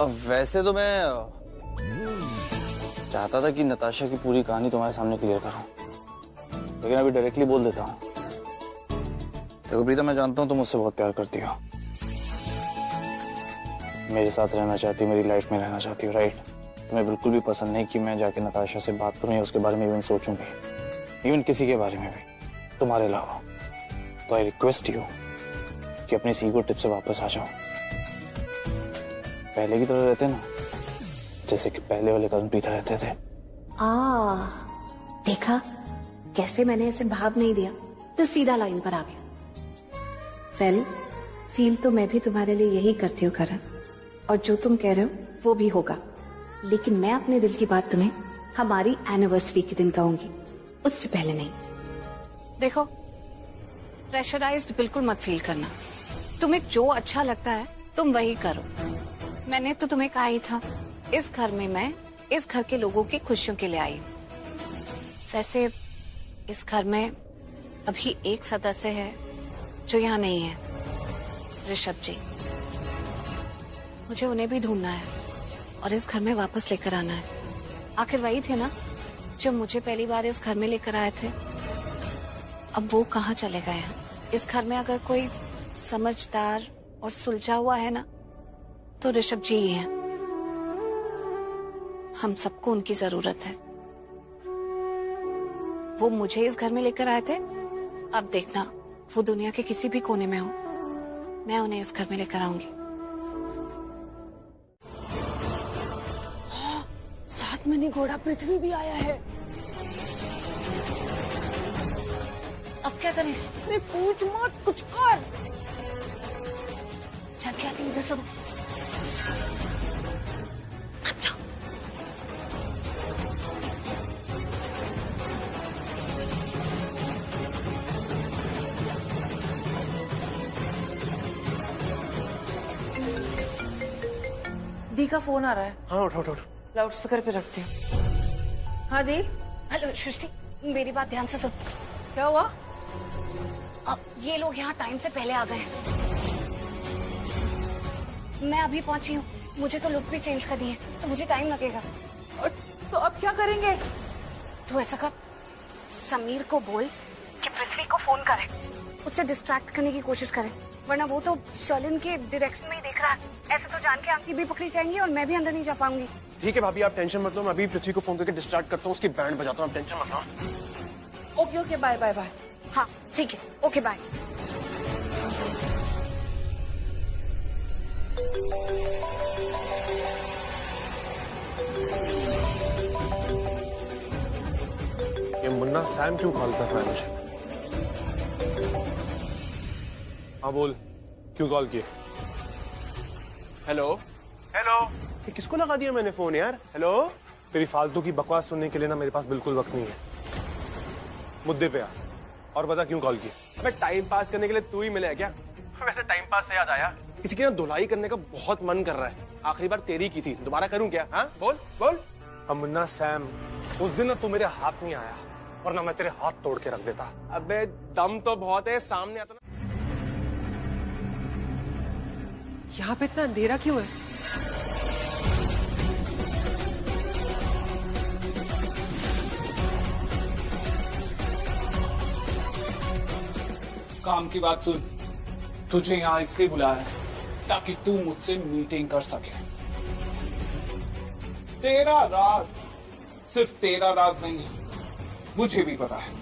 अब वैसे तो मैं चाहता था कि नताशा की पूरी कहानी तुम्हारे सामने क्लियर करूं, लेकिन अभी डायरेक्टली बोल देता हूं। देखो प्रीता, मैं जानता हूं तुम मुझसे बहुत प्यार करती हो, मेरे साथ रहना चाहती हो, मेरी लाइफ में रहना चाहती हो, राइट? तुम्हें बिल्कुल भी पसंद नहीं कि मैं जाके नताशा से बात करूं या उसके बारे में इवन सोचूं भी, इवन किसी के बारे में भी तुम्हारे अलावा। तो आई रिक्वेस्ट यू कि अपनी ईगो टिप से वापस आ जाओ, पहले की तरह रहते ना, जैसे कि पहले वाले करण प्रीता रहते थे। देखा कैसे मैंने इसे भाव नहीं दिया तो सीधा लाइन पर आ गया। वेल, फील तो मैं भी तुम्हारे लिए यही करती हूँ करण, और जो तुम कह रहे हो वो भी होगा, लेकिन मैं अपने दिल की बात तुम्हें हमारी एनिवर्सरी के दिन कहूंगी, उससे पहले नहीं। देखो, प्रेशराइज्ड बिल्कुल मत फील करना, तुम्हें जो अच्छा लगता है तुम वही करो। मैंने तो तुम्हें कहा ही था, इस घर में मैं इस घर के लोगों की खुशियों के लिए आई हूँ। वैसे इस घर में अभी एक सदस्य है जो यहाँ नहीं है, ऋषभ जी। मुझे उन्हें भी ढूंढना है और इस घर में वापस लेकर आना है। आखिर वही थे ना जो मुझे पहली बार इस घर में लेकर आए थे। अब वो कहाँ चले गए हैं? इस घर में अगर कोई समझदार और सुलझा हुआ है ना तो ऋषभ जी ही हैं। हम सबको उनकी जरूरत है। वो मुझे इस घर में लेकर आए थे, अब देखना वो दुनिया के किसी भी कोने में हो, मैं उन्हें इस घर में लेकर आऊंगी। साथ में नहीं, घोड़ा पृथ्वी भी आया है। अब क्या करें? मैं पूछ मत, कुछ कर। चल क्या आती इधर सुनो। दी का फोन आ रहा है। हाँ उठो उठो। लाउड स्पीकर पे रखती हूँ। हाँ दी। हेलो सृष्टि, मेरी बात ध्यान से सुन। क्या हुआ? अब ये लोग यहाँ टाइम से पहले आ गए हैं। मैं अभी पहुंची हूँ, मुझे तो लुक भी चेंज करनी है, तो मुझे टाइम लगेगा। तो अब क्या करेंगे? तू ऐसा कर, समीर को बोल कि पृथ्वी को फोन करे, उससे डिस्ट्रैक्ट करने की कोशिश करे, वरना वो तो शर्लिन के डायरेक्शन में ही देख रहा है। ऐसे तो जान के आंखें भी पकड़ी जाएंगी और मैं भी अंदर नहीं जा पाऊंगी। ठीक है भाभी, आप टेंशन मत लो, मैं अभी पृथ्वी को फोन करके डिस्ट्रैक्ट करता हूँ, उसकी बैंड बजाता हूँ, आप टेंशन मत लो। Okay okay, bye bye bye. हाँ ठीक है, ओके बाय। ये मुन्ना सैम क्यों कॉल कर रहा है मुझे? हाँ बोल, क्यों कॉल किए? हेलो हेलो, ये किसको लगा दिया मैंने फोन यार? हेलो, तेरी फालतू की बकवास सुनने के लिए ना मेरे पास बिल्कुल वक्त नहीं है, मुद्दे पे आ और बता क्यों कॉल की? अबे टाइम पास करने के लिए तू ही मिले क्या? वैसे टाइम पास से याद आया, किसी की ना धुलाई करने का बहुत मन कर रहा है, आखिरी बार तेरी की थी, दोबारा करूं क्या? हाँ बोल बोल। अब मुन्ना सैम, उस दिन ना तू मेरे हाथ नहीं आया, वरना मैं तेरे हाथ तोड़ के रख देता। अबे दम तो बहुत है, सामने आता ना। यहाँ पे इतना अंधेरा क्यों है? काम की बात सुन, तुझे यहाँ इसलिए बुलाया है ताकि तू मुझसे मीटिंग कर सके। तेरा राज सिर्फ तेरा राज नहीं है, मुझे भी पता है।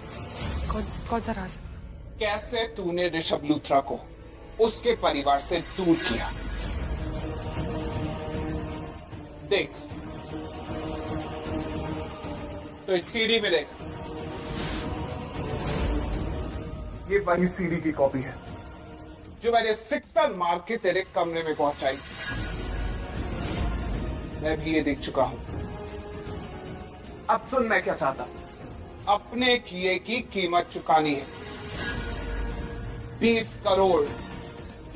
कौन सा राज? कैसे तूने ऋषभ लूथरा को उसके परिवार से दूर किया। देख, तो इस सीडी में देख, ये वही सीडी की कॉपी है जो मैंने सिक्सर मार के तेरे कमरे में पहुंचाई। मैं भी ये देख चुका हूं। अब सुन मैं क्या चाहता, अपने किए की कीमत चुकानी है, 20 करोड़।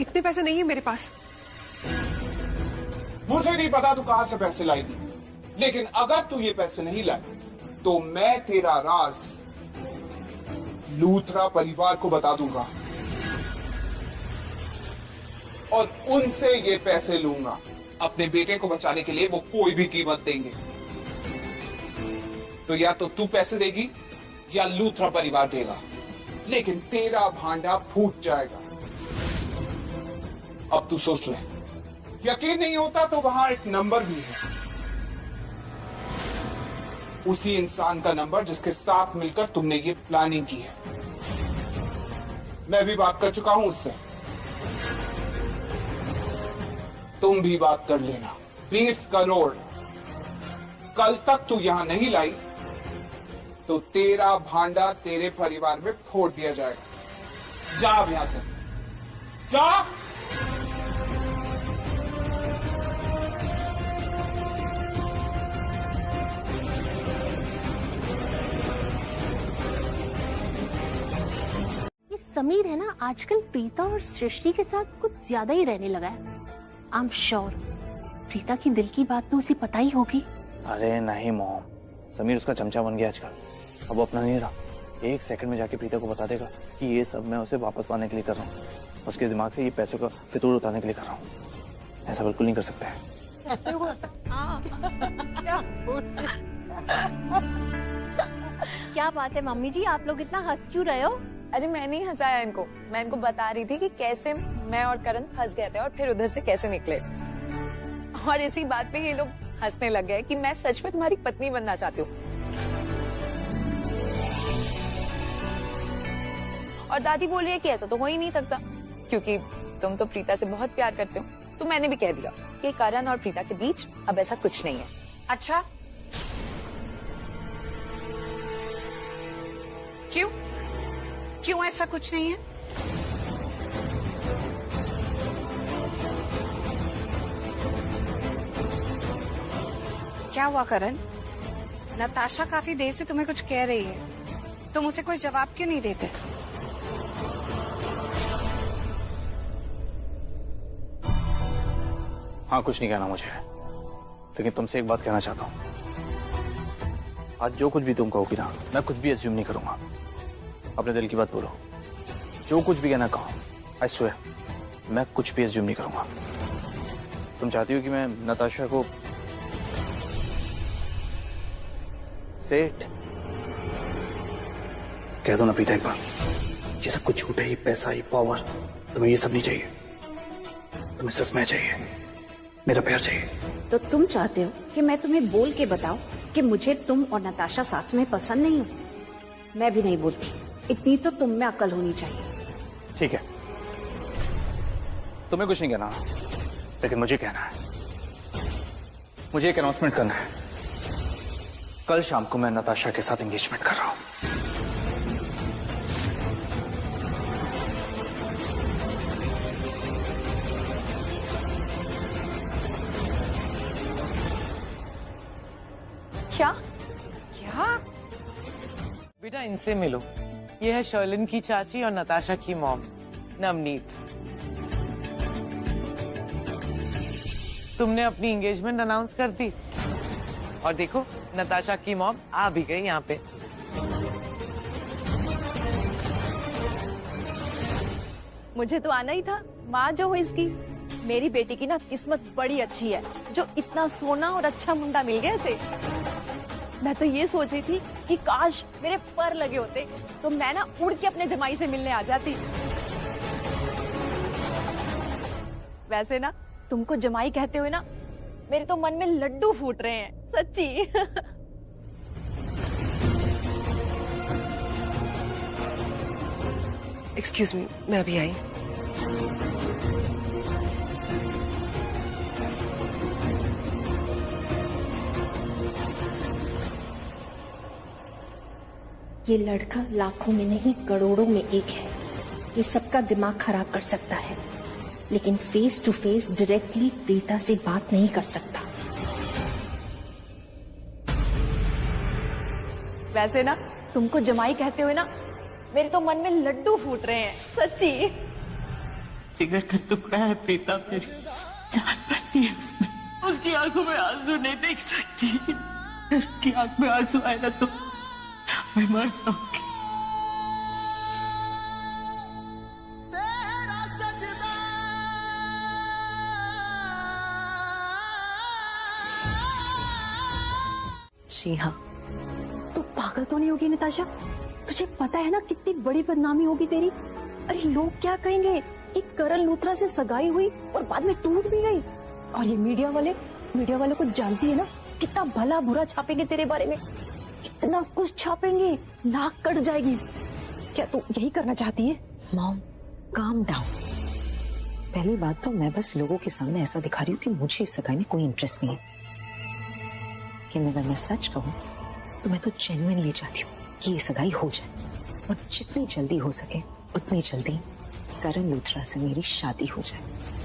इतने पैसे नहीं है मेरे पास। मुझे नहीं पता तू कहां से पैसे लाएगी, लेकिन अगर तू ये पैसे नहीं लाई तो मैं तेरा राज लूथरा परिवार को बता दूंगा और उनसे ये पैसे लूंगा अपने बेटे को बचाने के लिए वो कोई भी कीमत देंगे। तो या तो तू पैसे देगी या लूथरा परिवार देगा, लेकिन तेरा भांडा फूट जाएगा। अब तू सोच ले, यकीन नहीं होता तो वहां एक नंबर भी है, उसी इंसान का नंबर जिसके साथ मिलकर तुमने ये प्लानिंग की है। मैं भी बात कर चुका हूं उससे, तुम भी बात कर लेना। 20 करोड़ कल तक तू यहां नहीं लाई तो तेरा भांडा तेरे परिवार में फोड़ दिया जाएगा। जा अब यहां से, जा। ये समीर है ना, आजकल प्रीता और सृष्टि के साथ कुछ ज्यादा ही रहने लगा है। आई एम श्योर प्रीता की दिल की बात तो उसे पता ही होगी। अरे नहीं मॉम, समीर उसका चमचा बन गया आजकल। अब वो अपना नहीं रहा, 1 सेकंड में जाके प्रीता को बता देगा कि ये सब मैं उसे वापस पाने के लिए कर रहा हूँ। उसके दिमाग से ये पैसों का फितूर उतारने के लिए कर रहा हूँ। ऐसा बिल्कुल नहीं कर सकते हैं। क्या बात है मम्मी जी, आप लोग इतना हंस क्यों रहे हो? अरे मैं नहीं हंसाया इनको, मैं इनको बता रही थी कि कैसे मैं और करण फंस गए थे और फिर उधर से कैसे निकले। और इसी बात पे ये लोग हंसने लग गए कि मैं सच में तुम्हारी पत्नी बनना चाहती हूँ। और दादी बोल रही है कि ऐसा तो हो ही नहीं सकता, क्योंकि तुम तो प्रीता से बहुत प्यार करते हो। तो मैंने भी कह दिया कि करण और प्रीता के बीच अब ऐसा कुछ नहीं है। अच्छा, क्यों क्यों ऐसा कुछ नहीं है? क्या हुआ करण? नताशा काफी देर से तुम्हें कुछ कह रही है, तुम उसे कोई जवाब क्यों नहीं देते? हाँ, कुछ नहीं कहना मुझे, लेकिन तुमसे एक बात कहना चाहता हूँ। आज जो कुछ भी तुम कहोगी ना, मैं कुछ भी अज्यूम नहीं करूंगा। अपने दिल की बात बोलो, जो कुछ भी कहना कहो। आई स्वेयर, मैं कुछ भी अज्यूम नहीं करूंगा। तुम चाहती हो कि मैं नताशा को सेठ कह दो ना प्रीता एक बार। ये सब कुछ झूठ है, ये पैसा, ये पावर, तुम्हें ये सब नहीं चाहिए। तुम्हें सिर्फ मैं चाहिए, मेरा प्यार चाहिए। तो तुम चाहते हो कि मैं तुम्हें बोल के बताऊं कि मुझे तुम और नताशा साथ में पसंद नहीं हो? मैं भी नहीं बोलती, इतनी तो तुम में अकल होनी चाहिए। ठीक है, तुम्हें कुछ नहीं कहना, लेकिन मुझे कहना है। मुझे एक अनाउंसमेंट करना है। कल शाम को मैं नताशा के साथ एंगेजमेंट कर रहा हूं। क्या? क्या? बेटा इनसे मिलो, ये है शर्लिन की चाची और नताशा की मॉम नवनीत। तुमने अपनी एंगेजमेंट अनाउंस कर दी और देखो नताशा की मॉम आ भी गई यहाँ पे। मुझे तो आना ही था, माँ जो हो इसकी। मेरी बेटी की ना किस्मत बड़ी अच्छी है, जो इतना सोना और अच्छा मुंडा मिल गया इसे। मैं तो ये सोच रही थी कि काश मेरे पर लगे होते तो मैं ना उड़ के अपने जमाई से मिलने आ जाती। वैसे ना तुमको जमाई कहते हुए ना मेरे तो मन में लड्डू फूट रहे हैं, सच्ची। एक्सक्यूज मी, मैं अभी आई। ये लड़का लाखों में नहीं करोड़ों में एक है। ये सबका दिमाग खराब कर सकता है, लेकिन face to face directly Preeta से बात नहीं कर सकता। वैसे ना तुमको जमाई कहते हुए ना मेरे तो मन में लड्डू फूट रहे हैं, सच्ची। जिगर का टुकड़ा है प्रीता, मेरी जान बसती है उसमें। उसकी आंखों में आंसू नहीं देख सकती। उसकी आंख में आंसू आए ना तो मैं मर जाऊंगी। जी हाँ। तू पागल तो नहीं होगी नताशा? तुझे पता है ना कितनी बड़ी बदनामी होगी तेरी। अरे लोग क्या कहेंगे, एक करण लूथरा से सगाई हुई और बाद में टूट भी गई। और ये मीडिया वाले को जानती है ना, कितना भला बुरा छापेंगे तेरे बारे में, कितना कुछ छापेंगे, नाक कट जाएगी। क्या तू यही करना चाहती है? Mom calm down. पहली बात तो मैं बस लोगों के सामने ऐसा दिखा रही हूँ कि मुझे इस सगाई में कोई इंटरेस्ट नहीं है। लेकिन अगर मैं सच कहूँ तो मैं तो जेन्युइनली चाहती हूँ कि ये सगाई हो जाए और जितनी जल्दी हो सके उतनी जल्दी करण लूथरा से मेरी शादी हो जाए।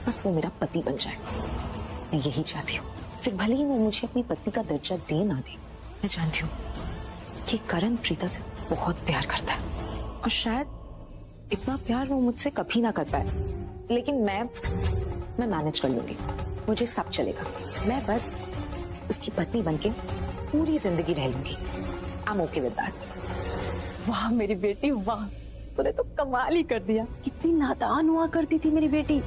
बस वो मेरा पति बन जाए, मैं यही चाहती हूँ। फिर भले ही वो मुझे अपनी पत्नी का दर्जा दे ना दे, मैं जानती हूँ कि करण प्रीता से बहुत प्यार करता है और शायद इतना प्यार वो मुझसे कभी ना कर पाए। लेकिन मैं मैनेज कर लूंगी, मुझे सब चलेगा। मैं बस उसकी पत्नी बनके पूरी जिंदगी रह लूंगी। I'm okay with that। वाह मेरी बेटी वाह, तूने तो कमाल ही कर दिया। कितनी नादान हुआ करती थी मेरी बेटी,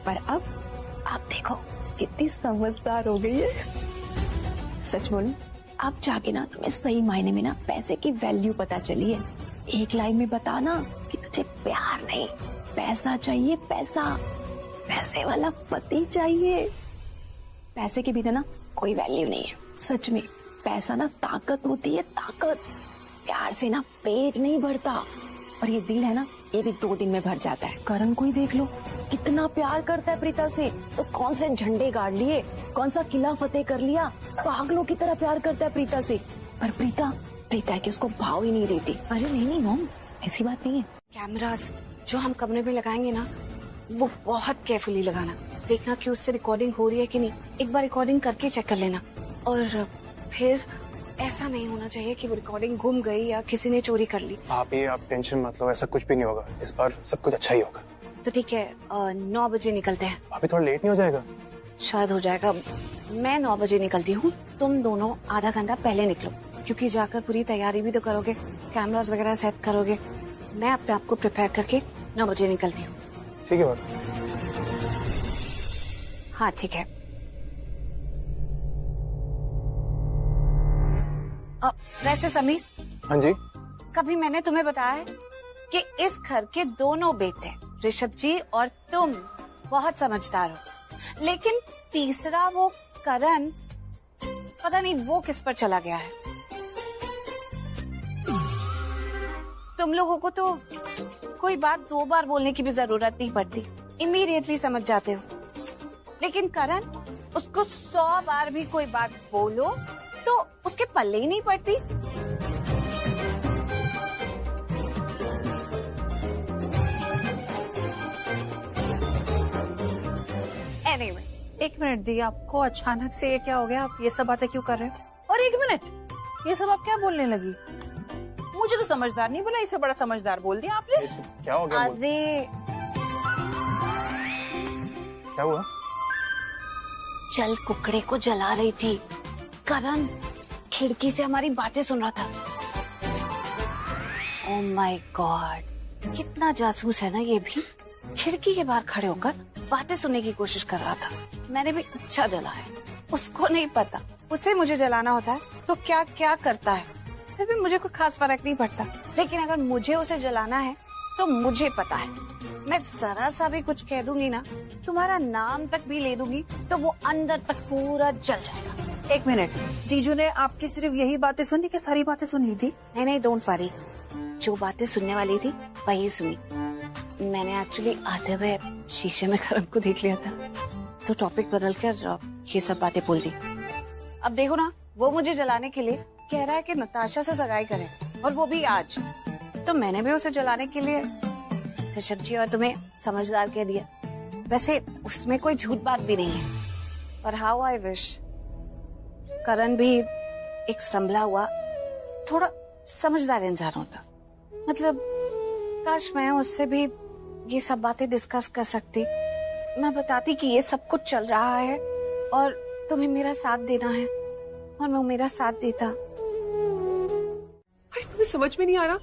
पर अब आप देखो कितनी समझदार हो गई है। सच बोलूं, अब जाके ना तुम्हें सही मायने में ना पैसे की वैल्यू पता चली है। एक लाइन में बताना कि तुझे प्यार नहीं, पैसा चाहिए, पैसा, पैसे वाला पति चाहिए। पैसे के बिना ना कोई वैल्यू नहीं है। सच में पैसा ना ताकत होती है, ताकत। प्यार से ना पेट नहीं भरता, और ये दिल है ना, ये भी 2 दिन में भर जाता है। करण को ही देख लो, कितना प्यार करता है प्रीता से। तो कौन से झंडे गाड़ लिए, कौन सा किला फतेह कर लिया, पागलों की तरह प्यार करता है प्रीता से। पर प्रीता है कि उसको भाव ही नहीं देती। अरे नहीं मॉम, ऐसी बात नहीं है। कैमरास जो हम कमरे में लगाएंगे ना, वो बहुत केयरफुली लगाना। देखना कि उससे रिकॉर्डिंग हो रही है कि नहीं। एक बार रिकॉर्डिंग करके चेक कर लेना। और फिर ऐसा नहीं होना चाहिए कि वो रिकॉर्डिंग गुम गई या किसी ने चोरी कर ली। आप टेंशन मत लो, ऐसा कुछ भी नहीं होगा। इस बार सब कुछ अच्छा ही होगा। तो ठीक है, 9 बजे निकलते हैं। अभी थोड़ा लेट नहीं हो जाएगा? शायद हो जाएगा। मैं 9 बजे निकलती हूँ, तुम दोनों आधा घंटा पहले निकलो, क्योंकि जाकर पूरी तैयारी भी तो करोगे, कैमरास वगैरह सेट करोगे। मैं अपने आप को प्रिपेयर करके 9 बजे निकलती हूँ। ठीक है बात। हाँ ठीक है। वैसे समीर। हाँ जी। कभी मैंने तुम्हें बताया है कि इस घर के दोनों बेटे ऋषभ जी और तुम बहुत समझदार हो, लेकिन तीसरा वो करण, पता नहीं वो किस पर चला गया है। तुम लोगों को तो कोई बात 2 बार बोलने की भी जरूरत नहीं पड़ती, इमीडिएटली समझ जाते हो। लेकिन करण, उसको 100 बार भी कोई बात बोलो तो उसके पल्ले ही नहीं पड़ती। Anyway, 1 मिनट दी, आपको अचानक से ये क्या हो गया? आप ये सब बातें क्यों कर रहे हो? और 1 मिनट, ये सब आप क्या बोलने लगी? मुझे तो समझदार नहीं बोला, इससे बड़ा समझदार बोल दिया आपने। तो क्या हो गया? अरे क्या हुआ? चल कुकड़े को जला रही थी, करण खिड़की से हमारी बातें सुन रहा था। ओह माय गॉड, कितना जासूस है ना ये भी। खिड़की के बाहर खड़े होकर बातें सुनने की कोशिश कर रहा था। मैंने भी अच्छा जला है, उसको नहीं पता। उसे मुझे जलाना होता है तो क्या क्या करता है, फिर भी मुझे कोई खास फर्क नहीं पड़ता। लेकिन अगर मुझे उसे जलाना है तो मुझे पता है, मैं जरा सा भी कुछ कह दूंगी ना, तुम्हारा नाम तक भी ले दूंगी तो वो अंदर तक पूरा जल जाएगा। 1 मिनट, जीजू ने आपकी सिर्फ यही बातें सुनी कि सारी बातें सुन ली थी? नहीं, डोंट वरी, जो बातें सुनने वाली थी वही सुनी। मैंने एक्चुअली आते हुए शीशे में करण को देख लिया था, तो टॉपिक बदल कर ये सब बातें बोल दी। अब देखो ना, वो मुझे जलाने के लिए कह रहा है कि नताशा से सगाई करे, और वो भी आज। तो मैंने भी उसे जलाने के लिए ऋषभ जी और तुम्हें समझदार कह दिया। वैसे उसमें कोई झूठ बात भी नहीं है, पर हाउ आई विश करण भी एक संभला हुआ, थोड़ा समझदार इंसान होता। मतलब काश मैं उससे भी ये सब बातें डिस्कस कर सकती। मैं बताती कि ये सब कुछ चल रहा है और तुम्हें मेरा साथ देना है, और मैं मेरा साथ देता। अरे तुम्हें समझ में नहीं आ रहा,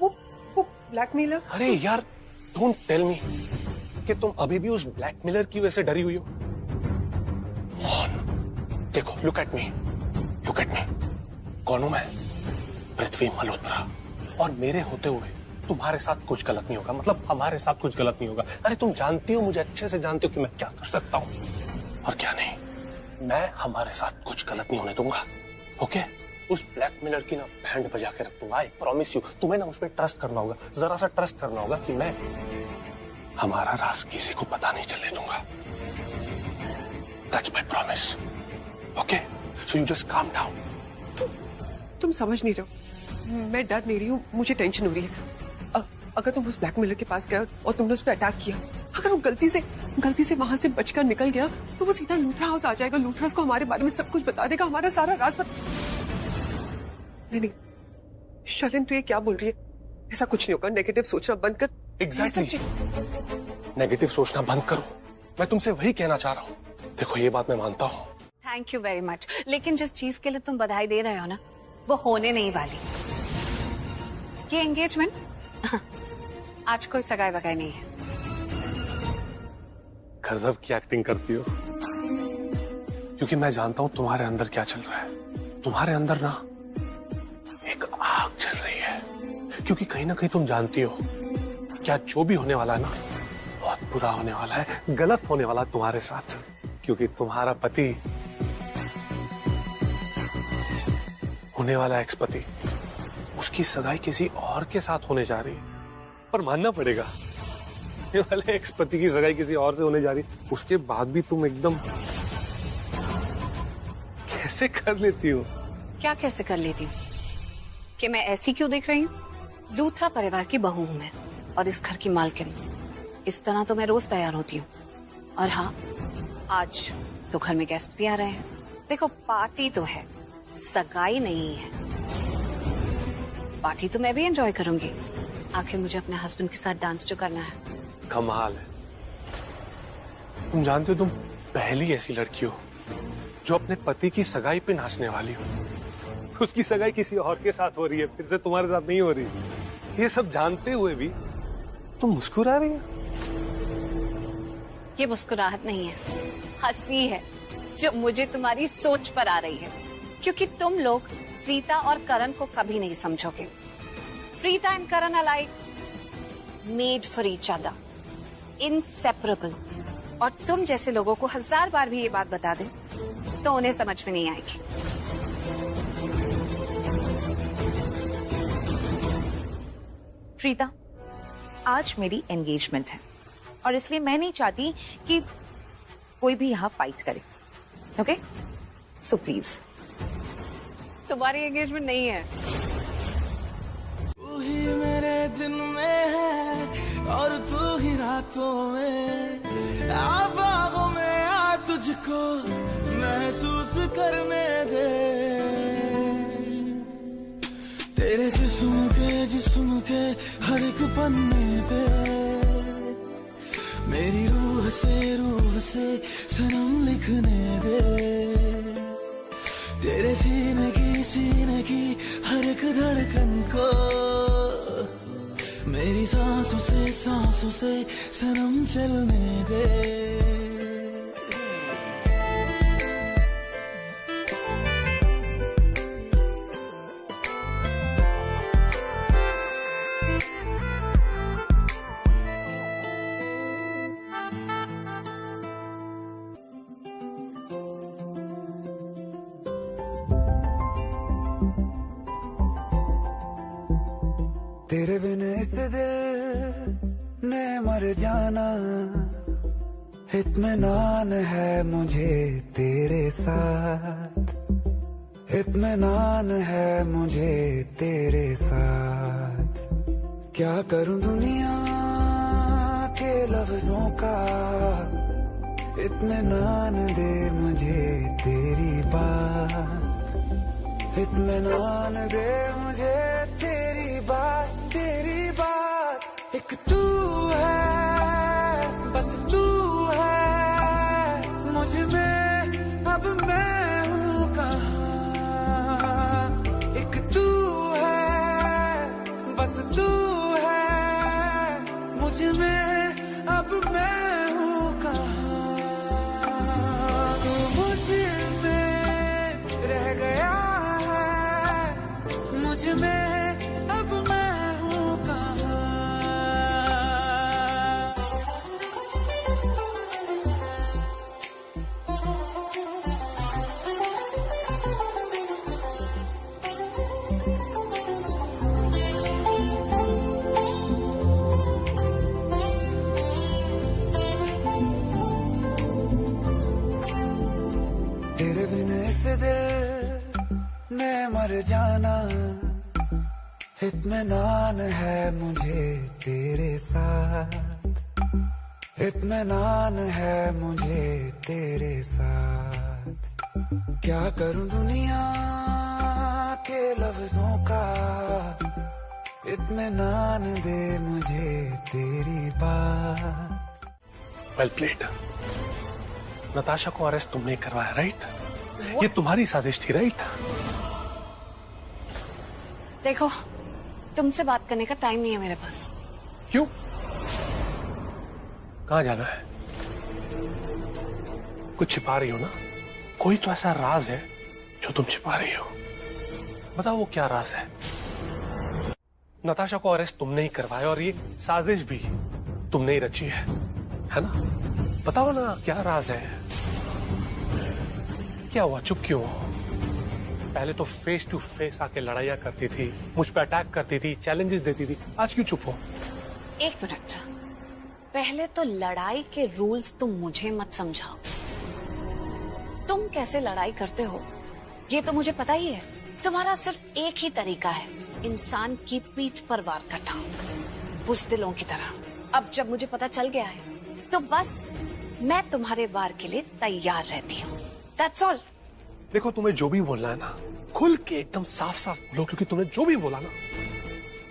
वो ब्लैकमेलर। अरे यार, डोंट टेल मी कि तुम अभी भी उस ब्लैकमेलर की वजह से डरी हुई हो। देखो, लुक एट मी, कौन हूं मैं? पृथ्वी मल्होत्रा। और मेरे होते हुए तुम्हारे साथ कुछ गलत नहीं होगा, मतलब हमारे साथ कुछ गलत नहीं होगा। अरे तुम जानती हो, मुझे अच्छे से जानती हो कि मैं क्या कर सकता हूं और क्या नहीं। मैं हमारे साथ कुछ गलत नहीं होने दूंगा, ओके? उस ब्लैकमेलर की ना बैंड बजा के रख दूंगा, आई प्रॉमिस यू। तुम्हें ना उस पर ट्रस्ट करना होगा, जरा सा ट्रस्ट करना होगा कि मैं हमारा राज किसी को पता नहीं चलने दूंगा। That's my promise, okay? So you just calm down. तुम समझ नहीं रहे हो, मैं डर नहीं रही हूँ, मुझे टेंशन हो रही है। अगर तुम उस ब्लैकमेलर के पास गए और तुमने उस पर अटैक किया, अगर वो गलती से वहां से बचकर निकल गया, तो वो सीधा लूथरा हाउस आ जाएगा, लूथरा हाउस को हमारे बारे में सब कुछ बता देगा, हमारा सारा राज नहीं, शर्लिन तू ये क्या बोल रही है? ऐसा कुछ नहीं होगा, नेगेटिव सोचना बंद कर। एग्जैक्टली, नेगेटिव सोचना बंद करो। मैं तुमसे वही कहना चाह रहा हूँ। देखो ये बात मैं मानता हूँ। थैंक यू वेरी मच, लेकिन जिस चीज के लिए तुम बधाई दे रहे हो ना, वो होने नहीं वाली। ये एंगेजमेंट आज कोई सगाई वगाई नहीं है। गजब की एक्टिंग करती हो, क्योंकि मैं जानता हूं तुम्हारे अंदर क्या चल रहा है। तुम्हारे अंदर ना एक आग चल रही है, क्योंकि कहीं ना कहीं तुम जानती हो क्या जो भी होने वाला है ना, बहुत बुरा होने वाला है, गलत होने वाला है तुम्हारे साथ। क्योंकि तुम्हारा पति, होने वाला एक्स पति, उसकी सगाई किसी और के साथ होने जा रही है। पर मानना पड़ेगा, ये वाले एक्स पति की सगाई किसी और से होने जा रही है, उसके बाद भी तुम एकदम कैसे कर लेती हो? क्या कैसे कर लेती हूँ? कि मैं ऐसी क्यों दिख रही हूँ? लूथरा परिवार की बहू हूँ मैं, और इस घर की मालकिन। इस तरह तो मैं रोज तैयार होती हूँ। और हाँ, आज तो घर में गेस्ट भी आ रहे हैं। देखो, पार्टी तो है, सगाई नहीं है। पार्टी तो मैं भी एंजॉय करूंगी, आखिर मुझे अपने हस्बैंड के साथ डांस जो करना है। कमाल है, तुम जानते हो तुम पहली ऐसी लड़की हो जो अपने पति की सगाई पे नाचने वाली हो। उसकी सगाई किसी और के साथ हो रही है, फिर से तुम्हारे साथ नहीं हो रही। ये सब जानते हुए भी तुम मुस्कुरा रही हो। ये मुस्कुराहट नहीं है, हंसी है, जो मुझे तुम्हारी सोच पर आ रही है। क्योंकि तुम लोग प्रीता और करण को कभी नहीं समझोगे। Preeta and Karan are like made for each other, inseparable. और तुम जैसे लोगों को 1000 बार भी ये बात बता दें तो उन्हें समझ में नहीं आएगी। प्रीता, आज मेरी एंगेजमेंट है और इसलिए मैं नहीं चाहती कि कोई भी यहाँ फाइट करे, ओके? So please. तुम्हारी एंगेजमेंट नहीं है। तू ही मेरे दिन में है और तू ही रातों में, आ बागों में आ तुझको महसूस करने दे। तेरे जिस्म के हर एक पन्ने पे मेरी रूह से सनम लिखने दे। तेरे सीने की हर एक धड़कन को मेरी सांसों से सनम चलने दे। तेरे बिन इस दिल ने मर जाना, इत्मीनान है मुझे तेरे साथ, इत्मीनान है मुझे तेरे साथ। क्या करूं दुनिया के लफ्जों का, इत्मीनान दे मुझे तेरी बात, इत्मीनान दे मुझे तेरी बात। तेरी बात एक तू है, बस तू है मुझ में, अब मैं हूँ कहाँ। एक तू है, बस तू है मुझ में, अब मैं हूँ कहाँ। तू मुझ में रह गया है, दिल ने मर जाना, इत्मीनान है मुझे तेरे साथ, इत्मीनान है मुझे तेरे साथ। क्या करूं दुनिया के लफ्जों का, इत्मीनान दे मुझे तेरी बात। Well played. नताशा को अरेस्ट तुमने करवाया, राइट? ये तुम्हारी साजिश थी, राइट? देखो, तुमसे बात करने का टाइम नहीं है मेरे पास। क्यों? कहाँ जाना है? कुछ छिपा रही हो ना? कोई तो ऐसा राज है जो तुम छिपा रही हो। बताओ वो क्या राज है? नताशा को अरेस्ट तुमने ही करवाया और ये साजिश भी तुमने ही रची है ना? बताओ ना क्या राज है? क्या हुआ? चुप क्यों हो? पहले तो फेस टू फेस आके लड़ाइयां करती थी, मुझ पे अटैक करती थी, चैलेंजेस देती थी, आज क्यों चुप हो? एक मिनट, पहले तो लड़ाई के रूल्स तुम मुझे मत समझाओ। तुम कैसे लड़ाई करते हो ये तो मुझे पता ही है। तुम्हारा सिर्फ एक ही तरीका है, इंसान की पीठ पर वार करना, बुज़दिलों की तरह। अब जब मुझे पता चल गया है तो बस मैं तुम्हारे वार के लिए तैयार रहती हूँ। That's all। देखो, तुम्हें जो भी बोलना है ना, खुल के एकदम साफ साफ बोलो, क्योंकि तुम्हें जो भी बोला ना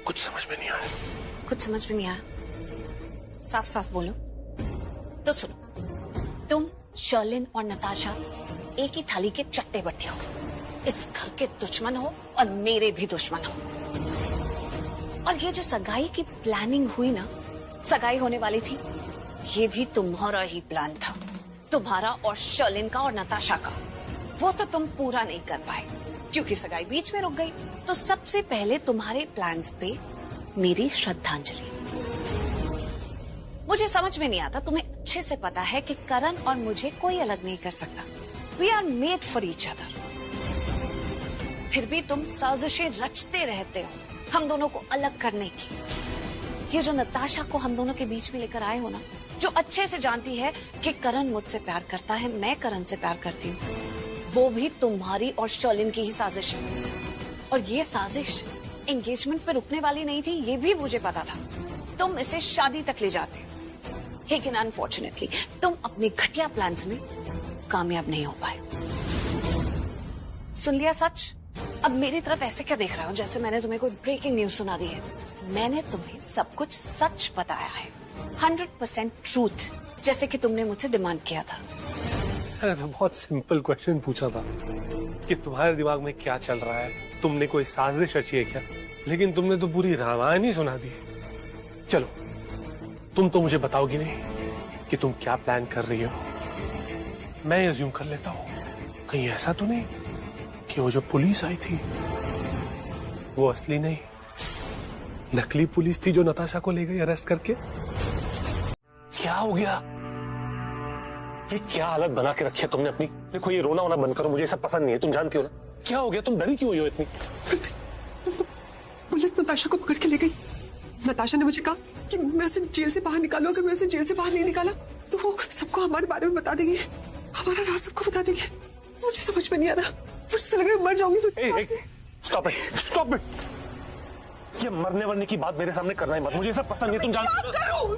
कुछ समझ में नहीं आया। कुछ समझ में नहीं आया? साफ साफ बोलो। तो सुनो, तुम शर्लिन और नताशा एक ही थाली के चट्टे बट्टे हो, इस घर के दुश्मन हो और मेरे भी दुश्मन हो। और ये जो सगाई की प्लानिंग हुई ना, सगाई होने वाली थी, ये भी तुम्हारा ही प्लान था, तुम्हारा और शर्लिन का और नताशा का। वो तो तुम पूरा नहीं कर पाए क्योंकि सगाई बीच में रुक गई। तो सबसे पहले तुम्हारे प्लान्स पे मेरी श्रद्धांजलि। मुझे समझ में नहीं आता, तुम्हें अच्छे से पता है कि करण और मुझे कोई अलग नहीं कर सकता। We are made for each other. फिर भी तुम साजिशें रचते रहते हो हम दोनों को अलग करने की। ये जो नताशा को हम दोनों के बीच में लेकर आए हो ना, जो अच्छे से जानती है कि करण मुझसे प्यार करता है, मैं करण से प्यार करती हूँ, वो भी तुम्हारी और शर्लिन की ही साजिश है। और ये साजिश एंगेजमेंट पे रुकने वाली नहीं थी, ये भी मुझे पता था। तुम इसे शादी तक ले जाते, लेकिन अनफॉर्चुनेटली तुम अपने घटिया प्लान्स में कामयाब नहीं हो पाए। सुन लिया सच? अब मेरी तरफ ऐसे क्या देख रहे हो जैसे मैंने तुम्हें कोई ब्रेकिंग न्यूज सुना दी है? मैंने तुम्हें सब कुछ सच बताया है, 100% ट्रूथ, जैसे कि तुमने मुझसे डिमांड किया था। मैंने तो बहुत सिंपल क्वेश्चन पूछा था कि तुम्हारे दिमाग में क्या चल रहा है, तुमने कोई साजिश रची है क्या? लेकिन तुमने तो पूरी रामायण ही सुना दी। चलो, तुम तो मुझे बताओगी नहीं कि तुम क्या प्लान कर रही हो। मैं अज्यूम कर लेता हूँ, कहीं ऐसा तो नहीं कि वो जो पुलिस आई थी वो असली नहीं, नकली पुलिस थी जो नताशा को ले गई अरेस्ट करके? क्या हो गया? ये क्या हालत बना के रखी है तुमने अपनी? देखो, ये रोना होना बंद करो, मुझे सब पसंद नहीं है, तुम जानती हो ना। क्या हो गया? तुम डरी क्यों हो इतनी? पुलिस नताशा को पकड़ के ले गई। नताशा ने मुझे कहा कि मैं उसे जेल से बाहर निकालू, अगर मैं उसे जेल से बाहर नहीं निकाला तो वो सबको हमारे बारे में बता देगी, हमारा राज सबको बता देगी। मुझे समझ में नहीं आ रहा, मुझसे लग रहा है मर जाऊंगी। Stop it, stop it. ये मरने वरने की बात मेरे सामने करना ही मत, मुझे सब पसंद नहीं, तुम जानती हो।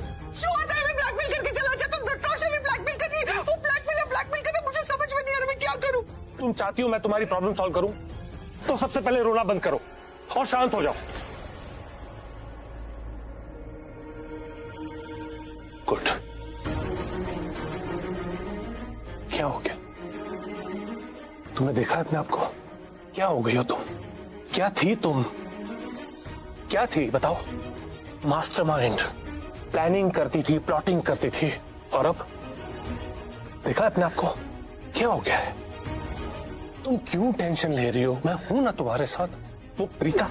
ब्लैकमेल करके चला जाता, नताशा भी ब्लैकमेल कर रही है, वो ब्लैकमेल कर रही है, मुझे समझ में नहीं आ रहा मैं क्या करूं। तुम चाहती हो मैं तुम्हारी प्रॉब्लम सॉल्व करूं, तो सबसे पहले रोना बंद करो और शांत हो जाओ। गुड। क्या हो गया? तुमने देखा अपने आप को? क्या हो गई हो तुम? क्या थी तुम? क्या थी बताओ? मास्टरमाइंड, प्लानिंग करती थी, प्लॉटिंग करती थी, और अब देखा अपने आप को? क्या हो गया है? तुम क्यों टेंशन ले रही हो? मैं हूं ना तुम्हारे साथ। वो प्रीता,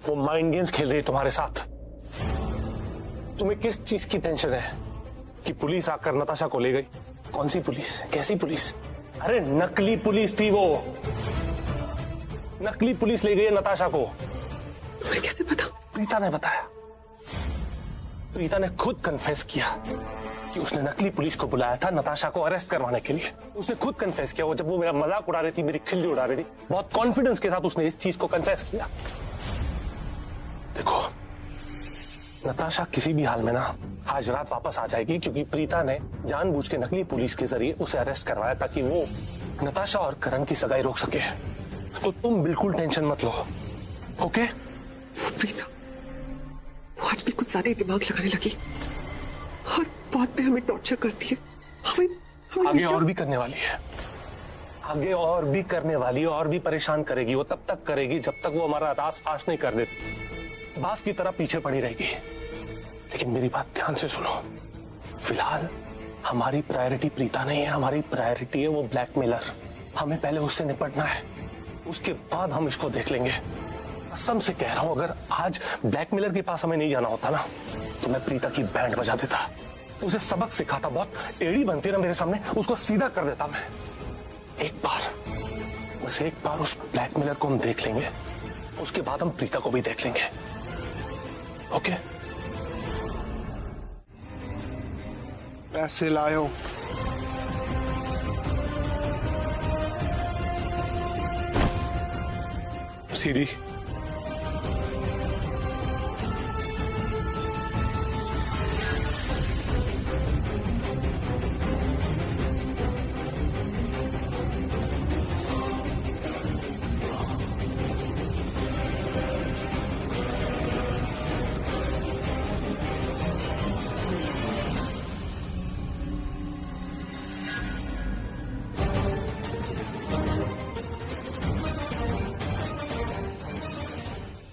वो माइंड गेम्स खेल रही है तुम्हारे साथ। तुम्हें किस चीज की टेंशन है कि पुलिस आकर नताशा को ले गई? कौन सी पुलिस? कैसी पुलिस? अरे नकली पुलिस थी वो, नकली पुलिस ले गई है नताशा को। तुम्हें कैसे पता? प्रीता ने बताया, प्रीता ने खुद कन्फेस किया कि उसने नकली पुलिस को बुलाया था नताशा को अरेस्ट करवाने के लिए। उसने खुद कन्फेस किया, वो जब वो मेरा मजाक उड़ा रही थी, मेरी खिल्ली उड़ा रही थी, बहुत कॉन्फिडेंस के साथ उसने इस चीज को कन्फेस किया। देखो नताशा किसी भी हाल में ना आज रात वापस आ जाएगी, क्योंकि प्रीता ने जानबूझ के नकली पुलिस के जरिए उसे अरेस्ट करवाया ताकि वो नताशा और करण की सगाई रोक सके। तो तुम बिल्कुल टेंशन मत लो, ओके? प्रीता वो आज भी कुछ ज्यादा ही दिमाग लगाने लगी, हर बात पे हमें टॉर्चर करती है। हमें आगे और भी करने वाली है, आगे और भी करने वाली है, और भी परेशान करेगी। वो तब तक करेगी जब तक वो हमारा राज फाश नहीं कर देती, बास की तरह पीछे पड़ी रहेगी। लेकिन मेरी बात ध्यान से सुनो, फिलहाल हमारी प्रायोरिटी प्रीता नहीं है, हमारी प्रायोरिटी है वो ब्लैकमेलर। हमें पहले उससे निपटना है, उसके बाद हम इसको देख लेंगे। कसम से कह रहा हूं, अगर आज ब्लैकमेलर के पास हमें नहीं जाना होता ना, तो मैं प्रीता की बैंड बजा देता, उसे सबक सिखाता। बहुत एड़ी बनती ना मेरे सामने, उसको सीधा कर देता मैं। एक बार, बस एक बार उस ब्लैकमेलर को हम देख लेंगे, उसके बाद हम प्रीता को भी देख लेंगे, ओके? पैसे लायो। सीधी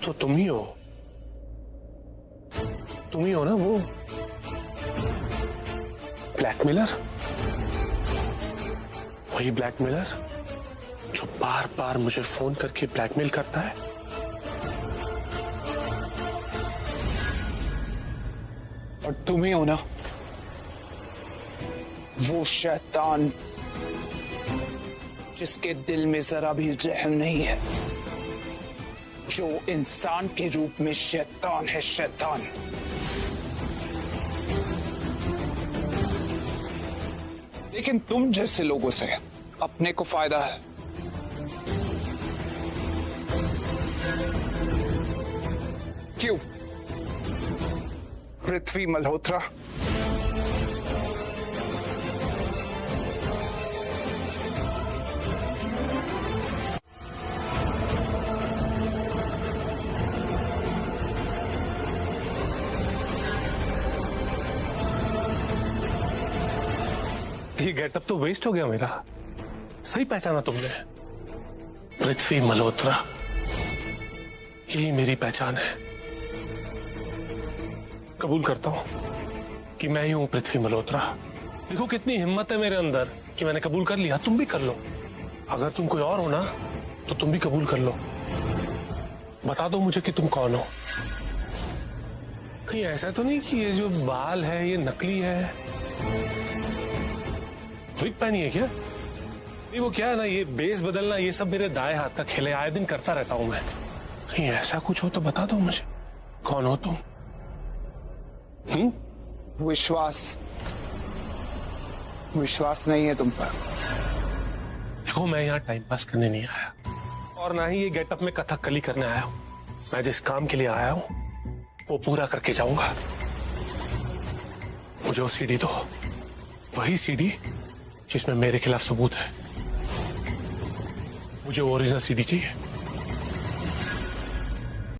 तो तुम ही हो ना वो ब्लैकमेलर, वही ब्लैकमेलर जो बार बार मुझे फोन करके ब्लैकमेल करता है। और तुम ही हो ना वो शैतान जिसके दिल में जरा भी रहम नहीं है, जो इंसान के रूप में शैतान है, शैतान। लेकिन तुम जैसे लोगों से अपने को फायदा है। क्यों? पृथ्वी मल्होत्रा ये गेटअप तो वेस्ट हो गया मेरा। सही पहचाना तुमने, पृथ्वी मल्होत्रा, यही मेरी पहचान है। कबूल करता हूं कि मैं ही हूं पृथ्वी मल्होत्रा। देखो कितनी हिम्मत है मेरे अंदर कि मैंने कबूल कर लिया। तुम भी कर लो, अगर तुम कोई और हो ना तो तुम भी कबूल कर लो। बता दो मुझे कि तुम कौन हो। कहीं ऐसा तो नहीं कि ये जो बाल है ये नकली है? विग पहनी है क्या? नहीं वो क्या है ना, ये बेस बदलना ये सब मेरे दाएं हाथ का खेल है, आए दिन करता रहता हूं मैं। कहीं ऐसा कुछ हो तो बता दो मुझे, कौन हो तुम? विश्वास नहीं है तुम पर। देखो मैं यहाँ टाइम पास करने नहीं आया, और ना ही ये गेटअप में कथकली करने आया हूँ। मैं जिस काम के लिए आया हूँ वो पूरा करके जाऊंगा। मुझे वो सीडी दो, वही सीडी जिसमें मेरे खिलाफ सबूत है। मुझे ओरिजिनल सीडी चाहिए।